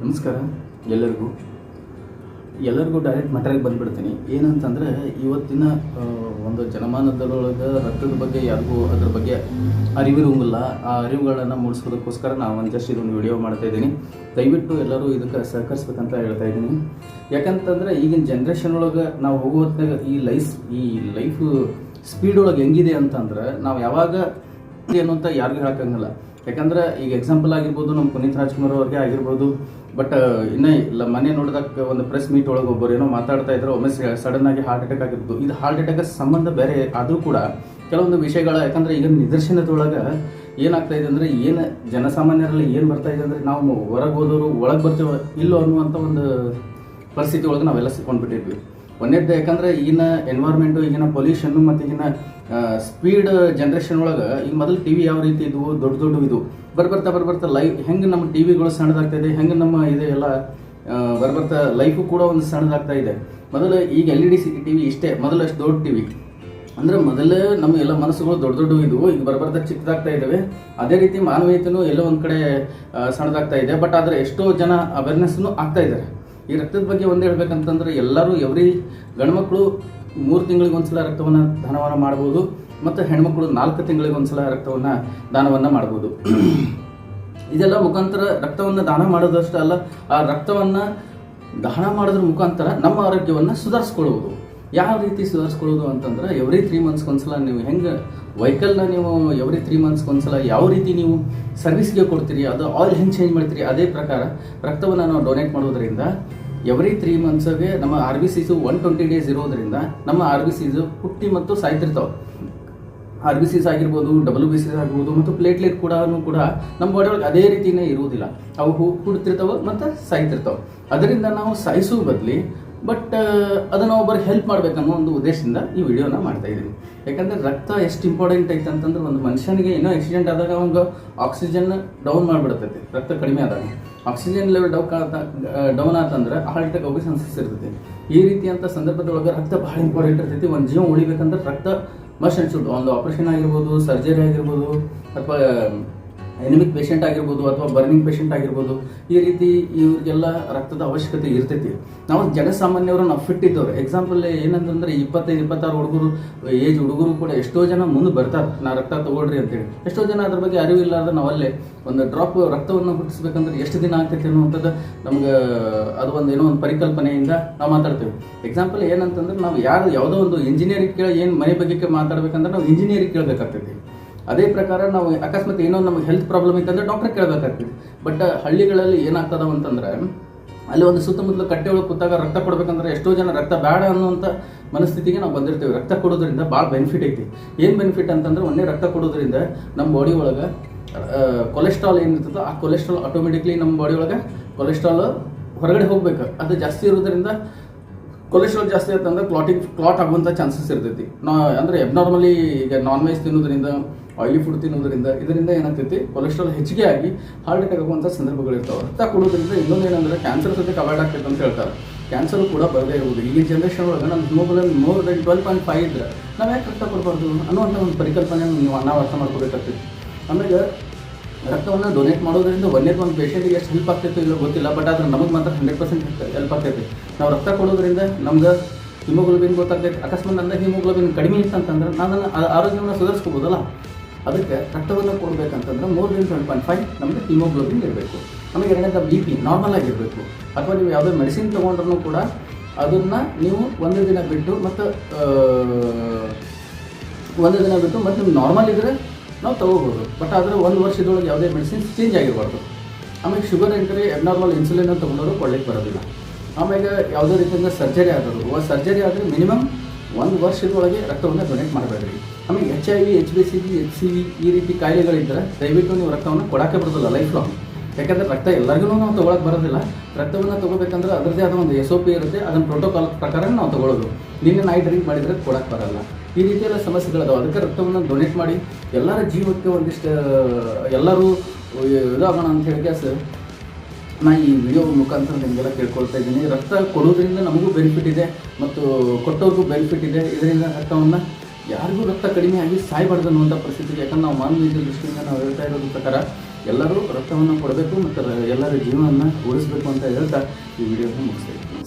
ನಮಸ್ಕಾರ ಎಲ್ಲರಿಗೂ ಡೈರೆಕ್ಟ್ ಮ್ಯಾಟರ್ಗೆ ಬಂದುಬಿಡ್ತೀನಿ. ಏನಂತಂದರೆ ಇವತ್ತಿನ ಒಂದು ಜನಮಾನದರೊಳಗೆ ರಕ್ತದ ಬಗ್ಗೆ ಯಾರಿಗೂ ಅದ್ರ ಬಗ್ಗೆ ಅರಿವಿರುವಂಗಿಲ್ಲ. ಆ ಅರಿವುಗಳನ್ನು ಮೂಡಿಸೋದಕ್ಕೋಸ್ಕರ ನಾನು ಒಂದಷ್ಟು ಇದೊಂದು ವಿಡಿಯೋ ಮಾಡ್ತಾಯಿದ್ದೀನಿ. ದಯವಿಟ್ಟು ಎಲ್ಲರೂ ಇದಕ್ಕೆ ಸಹಕರಿಸ್ಬೇಕಂತ ಹೇಳ್ತಾ ಇದ್ದೀನಿ. ಯಾಕಂತಂದರೆ ಈಗಿನ ಜನ್ರೇಷನ್ ಒಳಗೆ ನಾವು ಹೋಗೋ ಹೊತ್ತಿನಾಗ ಈ ಲೈಫ್ ಸ್ಪೀಡ್ ಒಳಗೆ ಹೆಂಗಿದೆ ಅಂತಂದ್ರೆ ನಾವು ಯಾವಾಗ ಏನು ಅಂತ ಯಾರಿಗೂ ಹೇಳೋಕ್ಕಾಗಲ್ಲ. ಯಾಕಂದ್ರೆ ಈಗ ಎಕ್ಸಾಂಪಲ್ ಆಗಿರ್ಬೋದು, ನಮ್ಮ ಪುನೀತ್ ರಾಜ್ಕುಮಾರ್ ಅವ್ರಿಗೆ ಆಗಿರ್ಬೋದು. ಬಟ್ ಇನ್ನೂ ಇಲ್ಲ, ಮನೆ ನೋಡಿದಾಗ ಒಂದು ಪ್ರೆಸ್ ಮೀಟ್ ಒಳಗೆ ಒಬ್ಬರು ಏನೋ ಮಾತಾಡ್ತಾ ಇದ್ರು, ಒಮ್ಮೆ ಸಡನ್ ಆಗಿ ಹಾರ್ಟ್ ಅಟ್ಯಾಕ್ ಆಗಿರ್ಬೋದು. ಇದು ಹಾರ್ಟ್ ಅಟ್ಯಾಕ್ ಸಂಬಂಧ ಬೇರೆ ಆದರೂ ಕೂಡ ಕೆಲವೊಂದು ವಿಷಯಗಳ, ಯಾಕಂದರೆ ಈಗ ನಿದರ್ಶನದೊಳಗೆ ಏನಾಗ್ತಾ ಇದೆ ಅಂದರೆ, ಏನು ಜನಸಾಮಾನ್ಯರಲ್ಲಿ ಏನು ಬರ್ತಾ ಇದೆ ಅಂದರೆ, ನಾವು ಹೊರಗೆ ಹೋದವರು ಒಳಗೆ ಬರ್ತೀವೋ ಇಲ್ಲೋ ಅನ್ನುವಂಥ ಒಂದು ಪರಿಸ್ಥಿತಿ ಒಳಗೆ ನಾವೆಲ್ಲ ಸಿಕ್ಕೊಂಡ್ಬಿಟ್ಟಿದ್ವಿ. ಒಂದೇದ್ದು ಯಾಕಂದರೆ ಈಗಿನ ಎನ್ವೈರ್ಮೆಂಟು, ಈಗಿನ ಪೊಲ್ಯೂಷನ್ನು ಮತ್ತು ಈಗಿನ ಸ್ಪೀಡ್ ಜನ್ರೇಷನ್ ಒಳಗೆ ಈಗ ಮೊದಲು ಟಿ ವಿ ಯಾವ ರೀತಿ ಇದ್ವು, ದೊಡ್ಡ ಇದು ಬರ್ಬರ್ತಾ ಲೈಫ್ ಹೆಂಗೆ ನಮ್ಮ ಟಿ ವಿಗಳು ಸಣ್ಣದಾಗ್ತಾ ಇದೆ, ಹೆಂಗೆ ನಮ್ಮ ಇದು ಎಲ್ಲ ಬರ್ಬರ್ತಾ ಲೈಫು ಕೂಡ ಒಂದು ಸಣ್ಣದಾಗ್ತಾ ಇದೆ. ಮೊದಲು ಈಗ LED ಟಿ ವಿ ಇಷ್ಟೇ, ಮೊದಲು ಅಷ್ಟು ದೊಡ್ಡ ಟಿ ವಿ ಅಂದರೆ ಮೊದಲೇ ನಮ್ಮ ಎಲ್ಲ ಮನಸ್ಸುಗಳು ದೊಡ್ಡ ಇದ್ವು, ಈಗ ಬರ್ಬರ್ತಾ ಚಿಕ್ಕದಾಗ್ತಾ ಇದ್ದಾವೆ. ಅದೇ ರೀತಿ ಮಾನವೀಯತೆಯೂ ಎಲ್ಲೋ ಒಂದು ಕಡೆ ಸಣ್ಣದಾಗ್ತಾ ಇದೆ. ಬಟ್ ಆದರೆ ಎಷ್ಟೋ ಜನ ಅವೇರ್ನೆಸ್ನು ಆಗ್ತಾ ಇದ್ದಾರೆ. ಈ ರಕ್ತದ ಬಗ್ಗೆ ಒಂದು ಹೇಳ್ಬೇಕಂತಂದ್ರೆ, ಎಲ್ಲರೂ ಎವ್ರಿ ಗಂಡ್ಮಕ್ಳು 3 ತಿಂಗಳಿಗೆ ಒಂದ್ಸಲ ರಕ್ತವನ್ನು ದಾನವನ್ನು ಮಾಡ್ಬೋದು, ಮತ್ತು ಹೆಣ್ಮಕ್ಳು 4 ತಿಂಗಳಿಗೆ ಒಂದ್ಸಲ ದಾನವನ್ನು ಮಾಡ್ಬೋದು. ಇದೆಲ್ಲ ಮುಖಾಂತರ ರಕ್ತವನ್ನು ದಾನ ಮಾಡೋದಷ್ಟೇ ಅಲ್ಲ, ಆ ರಕ್ತವನ್ನು ದಾನ ಮಾಡೋದ್ರ ಮುಖಾಂತರ ನಮ್ಮ ಆರೋಗ್ಯವನ್ನು ಸುಧಾರಿಸ್ಕೊಳ್ಳುವುದು. ಯಾವ ರೀತಿ ಸುಧಾರಿಸ್ಕೊಳ್ಳೋದು ಅಂತಂದ್ರೆ, ಎವ್ರಿ 3 ಮಂತ್ಸ್ಗೆ ಒಂದ್ಸಲ ನೀವು ಹೆಂಗೆ ವೆಹಿಕಲ್ನ ನೀವು ಎವ್ರಿ 3 ಮಂತ್ಸ್ಗೆ ಒಂದ್ಸಲ ಯಾವ ರೀತಿ ನೀವು ಸರ್ವಿಸ್ಗೆ ಕೊಡ್ತೀರಿ, ಅದು ಆಯಿಲ್ ಹೆಂಗೆ ಚೇಂಜ್ ಮಾಡ್ತೀರಿ, ಅದೇ ಪ್ರಕಾರ ರಕ್ತವನ್ನು ನಾವು ಡೊನೇಟ್ ಮಾಡೋದ್ರಿಂದ ಎವ್ರಿ 3 ಮಂತ್ಸ್ಗೆ ನಮ್ಮ RBCs 120 ಡೇಸ್ ಇರೋದ್ರಿಂದ ನಮ್ಮ RBCs ಹುಟ್ಟಿ ಮತ್ತು ಸಾಯ್ತಿರ್ತಾವೆ. RBCs ಆಗಿರ್ಬೋದು, WBCs ಆಗಿರ್ಬೋದು, ಮತ್ತು ಪ್ಲೇಟ್ಲೆಟ್ ಕೂಡ ನಮ್ಮ ಬಾಡಿ ಒಳಗೆ ಅದೇ ರೀತಿಯೇ ಇರುವುದಿಲ್ಲ. ಅವು ಹುಡ್ತಿರ್ತಾವೆ ಮತ್ತು ಸಾಯ್ತಿರ್ತಾವೆ. ಅದರಿಂದ ನಾವು ಸಾಯಿಸೋ ಬದಲಿ ಅದನ್ನು ಒಬ್ಬರಿಗೆ ಹೆಲ್ಪ್ ಮಾಡಬೇಕನ್ನೋ ಒಂದು ಉದ್ದೇಶದಿಂದ ಈ ವಿಡಿಯೋನ ಮಾಡ್ತಾ ಇದ್ದೀನಿ. ಯಾಕಂದರೆ ರಕ್ತ ಎಷ್ಟು ಇಂಪಾರ್ಟೆಂಟ್ ಐತೆ ಅಂತಂದ್ರೆ, ಒಂದು ಮನುಷ್ಯನಿಗೆ ಏನೋ ಆಕ್ಸಿಡೆಂಟ್ ಆದಾಗ ಅವ್ನಿಗೆ ಆಕ್ಸಿಜನ್ ಡೌನ್ ಮಾಡಿಬಿಡ್ತೈತಿ. ರಕ್ತ ಕಡಿಮೆ ಆದಾಗ ಆಕ್ಸಿಜನ್ ಲೆವೆಲ್ ಡೌನ್ ಆತಂದ್ರೆ ಹಾರ್ಟ್ ಅಟ್ಯಾಕ್ ಹೋಗೋ ಚಾನ್ಸಸ್ ಇರ್ತೈತಿ. ಈ ರೀತಿಯಂಥ ಸಂದರ್ಭದೊಳಗೆ ರಕ್ತ ಭಾಳ ಇಂಪಾರ್ಟೆಂಟ್ ಇರ್ತೈತಿ. ಒಂದು ಜೀವ ಉಳಿಬೇಕಂದ್ರೆ ರಕ್ತ ಮಸ್ಟ್ ಅಂಡ್ ಶುಡ್. ಒಂದು ಆಪರೇಷನ್ ಆಗಿರ್ಬೋದು, ಸರ್ಜರಿ ಆಗಿರ್ಬೋದು, ಅಥವಾ ಎನಿಮಿಕ್ ಪೇಷಂಟ್ ಆಗಿರ್ಬೋದು, ಅಥವಾ ಬರ್ನಿಂಗ್ ಪೇಷಂಟ್ ಆಗಿರ್ಬೋದು, ಈ ರೀತಿ ಇವ್ರಿಗೆಲ್ಲ ರಕ್ತದ ಅವಶ್ಯಕತೆ ಇರ್ತೈತಿ. ನಾವು ಜನಸಾಮಾನ್ಯವರು ನಾವು ಫಿಟ್ ಇದ್ದವ್ರು. ಎಕ್ಸಾಂಪಲ್ ಏನಂತಂದ್ರೆ, 25-26 ಹುಡುಗರು ಕೂಡ ಎಷ್ಟೋ ಜನ ಮುಂದೆ ಬರ್ತಾರೆ, ನಾ ರಕ್ತ ತಗೊಳ್ರಿ ಅಂತೇಳಿ. ಎಷ್ಟೋ ಜನ ಅದ್ರ ಬಗ್ಗೆ ಅರಿವಿಲ್ಲಾರ್ದೆ ನಾವಲ್ಲೇ ಒಂದು ಡ್ರಾಪ್ ರಕ್ತವನ್ನು ಹುಟ್ಟಿಸ್ಬೇಕಂದ್ರೆ ಎಷ್ಟು ದಿನ ಆಗ್ತೈತೆ ಅನ್ನುವಂಥದ್ದು ನಮ್ಗೆ ಅದು ಏನೋ ಒಂದು ಪರಿಕಲ್ಪನೆಯಿಂದ ನಾವು ಮಾತಾಡ್ತೇವೆ. ಎಕ್ಸಾಂಪಲ್ ಏನಂತಂದ್ರೆ, ನಾವು ಯಾವುದೋ ಒಂದು ಇಂಜಿನಿಯರಿಂಗ್ ಏನು ಮನೆ ಬಗ್ಗೆ ಮಾತಾಡ್ಬೇಕಂದ್ರೆ ನಾವು ಇಂಜಿನಿಯರಿಂಗ್ ಕೇಳಬೇಕಾಗ್ತೈತಿ. ಅದೇ ಪ್ರಕಾರ ನಾವು ಅಕಸ್ಮಾತ್ ಏನೋ ನಮಗೆ ಹೆಲ್ತ್ ಪ್ರಾಬ್ಲಮ್ ಇತ್ತಂದ್ರೆ ಡಾಕ್ಟರ್ ಕೇಳಬೇಕಾಗ್ತದೆ. ಬಟ್ ಹಳ್ಳಿಗಳಲ್ಲಿ ಏನಾಗ್ತದವ ಅಂತಂದ್ರೆ, ಅಲ್ಲಿ ಒಂದು ಸುತ್ತಮುತ್ತಲು ಕಟ್ಟೆ ಒಳಗೆ ಕೂತಾಗ ರಕ್ತ ಕೊಡಬೇಕಂದ್ರೆ ಎಷ್ಟೋ ಜನ ರಕ್ತ ಬೇಡ ಅನ್ನುವಂಥ ಮನಸ್ಥಿತಿಗೆ ನಾವು ಬಂದಿರ್ತೀವಿ. ರಕ್ತ ಕೊಡೋದ್ರಿಂದ ಭಾಳ ಬೆನಿಫಿಟ್ ಐತಿ. ಏನು ಬೆನಿಫಿಟ್ ಅಂತಂದ್ರೆ, ಒಂದೇ ರಕ್ತ ಕೊಡೋದ್ರಿಂದ ನಮ್ಮ ಬಾಡಿ ಒಳಗೆ ಕೊಲೆಸ್ಟ್ರಾಲ್ ಏನಿರ್ತದೋ ಆ ಕೊಲೆಸ್ಟ್ರಾಲ್ ಆಟೋಮೆಟಿಕ್ಲಿ ನಮ್ಮ ಬಾಡಿ ಒಳಗೆ ಕೊಲೆಸ್ಟ್ರಾಲ್ ಹೊರಗಡೆ ಹೋಗ್ಬೇಕು. ಅದು ಜಾಸ್ತಿ ಇರೋದ್ರಿಂದ, ಕೊಲೆಸ್ಟ್ರಾಲ್ ಜಾಸ್ತಿ ಆಯ್ತಂದ್ರೆ ಕ್ಲಾಟ್ ಆಗುವಂಥ ಚಾನ್ಸಸ್ ಇರ್ತೈತಿ. ಅಂದರೆ ಅಬ್ನಾರ್ಮಲಿ ಈಗ ನಾನ್ ವೆಜ್ ತಿನ್ನೋದ್ರಿಂದ, ಆಯಿಲಿ ಫುಡ್ ತಿನ್ನೋದ್ರಿಂದ, ಇದರಿಂದ ಏನಾಗ್ತೈತಿ, ಕೊಲೆಸ್ಟ್ರಾಲ್ ಹೆಚ್ಚಿಗೆ ಆಗಿ ಹಾರ್ಟ್ ಅಟ್ಯಾಕ್ ಆಗುವಂಥ ಸಂದರ್ಭಗಳು ಇರ್ತಾವೆ. ರಕ್ತ ಕೊಡೋದ್ರಿಂದ ಇನ್ನೊಂದು ಏನಂದ್ರೆ, ಕ್ಯಾನ್ಸರ್ ಸದ್ಯಕ್ಕೆ ಅವಾಯ್ಡ್ ಆಗ್ತೈತೆ ಅಂತ ಹೇಳ್ತಾರೆ. ಕ್ಯಾನ್ಸರು ಕೂಡ ಬರದೇ ಇರ್ಬೋದು. ಈಗಿನ ಜನ್ರೇಷನ್ ಒಳಗೆ ನಮ್ಮ ಹಿಮೋಗ್ಲೋಬಿನ್ more than 12.5 ಇದ್ರೆ ನಾವು ಯಾಕೆ ರಕ್ತ ಕೊಡಬಾರ್ದು ಅನ್ನುವಂಥ ಒಂದು ಪರಿಕಲ್ಪನೆ ನಾವು ಅರ್ಥ ಮಾಡ್ಕೋಬೇಕಾಗ್ತೈತಿ. ಆಮೇಲೆ ರಕ್ತವನ್ನು ಡೊನೇಟ್ ಮಾಡೋದ್ರಿಂದ ಒಂದು ಪೇಷಂಟಿಗೆ ಎಷ್ಟು ಹೆಲ್ಪ್ ಆಗ್ತೈತೆ ಇಲ್ಲ ಗೊತ್ತಿಲ್ಲ, ಬಟ್ ಆದ್ರೆ ನಮಗೆ ಮಾತ್ರ 100% ಹೆಲ್ಪ್ ಆಗ್ತೈತಿ. ನಾವು ರಕ್ತ ಕೊಡೋದ್ರಿಂದ ನಮ್ಗೆ ಹಿಮೋಗ್ಲೋಬಿನ್ ಗೊತ್ತಾಗ್ತೈತಿ. ಅಕಸ್ಮಾತ್ ನನ್ನ ಹಿಮೋಗ್ಲೋಬಿನ್ ಕಡಿಮೆ ಇತ್ತಂತಂದ್ರೆ ನಾನು ಆರೋಗ್ಯವನ್ನು ಸುಧಾರಿಸ್ಕೋಬೋದಲ್ಲ. ಅದಕ್ಕೆ ರಕ್ತವನ್ನು ಕೊಡಬೇಕಂತಂದ್ರೆ more than 12.5 ನಮಗೆ ಹಿಮೋಗ್ಲೋಬಿನ್ ಇರಬೇಕು. ನಮಗೆ ಎರಡನೇದ BP ನಾರ್ಮಲ್ ಆಗಿರಬೇಕು. ಅಥವಾ ನೀವು ಯಾವುದೇ ಮೆಡಿಸಿನ್ ತೊಗೊಂಡ್ರೂ ಕೂಡ ಅದನ್ನು ನೀವು ಒಂದು ದಿನ ಬಿಟ್ಟು ಮತ್ತು ನಿಮ್ಗೆ ನಾರ್ಮಲ್ ಇದ್ದರೆ ನಾವು ತೊಗೋಬೋದು. ಬಟ್ ಆದರೆ 1 ವರ್ಷದೊಳಗೆ ಯಾವುದೇ ಮೆಡಿಸಿನ್ಸ್ ಚೇಂಜ್ ಆಗಿರಬಾರ್ದು. ಆಮೇಲೆ ಶುಗರ್ ಎಂಟ್ರಿ ಅಬ್ನಾರ್ಮಲ್ ಇನ್ಸುಲಿನ್ ತೊಗೊಂಡವರು ಕೊಡ್ಲಿಕ್ಕೆ ಬರೋದಿಲ್ಲ. ಆಮೇಲೆ ಯಾವುದೇ ರೀತಿಯಿಂದ ಸರ್ಜರಿ ಆಗೋದು, ಸರ್ಜರಿ ಆದರೆ ಮಿನಿಮಮ್ 1 ವರ್ಷದೊಳಗೆ ರಕ್ತವನ್ನು ಡೊನೇಟ್ ಮಾಡಬೇಡ್ರಿ. ಆಮೇಲೆ HIV, HBCV, HCV ಈ ರೀತಿ ಕಾಯಿಲೆಗಳಿದ್ದರೆ ದಯವಿಟ್ಟು ನೀವು ರಕ್ತವನ್ನು ಕೊಡೋಕ್ಕೆ ಬರೋದಿಲ್ಲ ಲೈಫ್ ಲಾಂಗ್. ಯಾಕಂದರೆ ರಕ್ತ ಎಲ್ಲರಿಗೂ ನಾವು ತೊಗೊಳಕ್ಕೆ ಬರೋದಿಲ್ಲ. ರಕ್ತವನ್ನು ತೊಗೋಬೇಕಂದ್ರೆ ಅದರದ್ದೇ ಆದ ಒಂದು SOP ಇರುತ್ತೆ. ಅದನ್ನು ಪ್ರೋಟೋಕಾಲ್ ಪ್ರಕಾರ ನಾವು ತೊಗೊಳ್ಳೋದು. ನಿನ್ನೆ ನೈಟ್ ಡ್ರಿಂಕ್ ಮಾಡಿದರೆ ಕೊಡೋಕ್ಕೆ ಬರೋಲ್ಲ. ಈ ರೀತಿಯೆಲ್ಲ ಸಮಸ್ಯೆಗಳದಾವೆ. ಅದಕ್ಕೆ ರಕ್ತವನ್ನು ಡೊನೇಟ್ ಮಾಡಿ ಎಲ್ಲರ ಜೀವಕ್ಕೆ ಒಂದಿಷ್ಟು ಎಲ್ಲರೂ ಇದಾಗೋಣ ಅಂತ ಹೇಳಿ ನಾನು ಈ ವಿಡಿಯೋ ಮುಖಾಂತರ ನಿಮಗೆಲ್ಲ ಕೇಳ್ಕೊಳ್ತಾ ಇದ್ದೀನಿ. ರಕ್ತ ಕೊಡೋದ್ರಿಂದ ನಮಗೂ ಬೆನಿಫಿಟ್ ಇದೆ ಮತ್ತು ಕೊಟ್ಟವ್ರಿಗೂ ಬೆನಿಫಿಟ್ ಇದೆ. ಇದರಿಂದ ರಕ್ತವನ್ನು ಯಾರಿಗೂ ರಕ್ತ ಕಡಿಮೆ ಆಗಿ ಸಾಯಬಾರ್ದು ಅನ್ನುವಂಥ ಪರಿಸ್ಥಿತಿಗೆ, ಯಾಕಂದ್ರೆ ನಾವು ಮಾನವೀಯ ದೃಷ್ಟಿಯಿಂದ ನಾವು ಹೇಳ್ತಾ ಇರೋದ್ರ ಪ್ರಕಾರ ಎಲ್ಲರೂ ರಕ್ತವನ್ನು ಕೊಡಬೇಕು ಮತ್ತು ಎಲ್ಲರ ಜೀವನವನ್ನು ಉಳಿಸಬೇಕು ಅಂತ ಹೇಳ್ತಾ ಈ ವಿಡಿಯೋನ ಮುಗಿಸ್ತೇವೆ.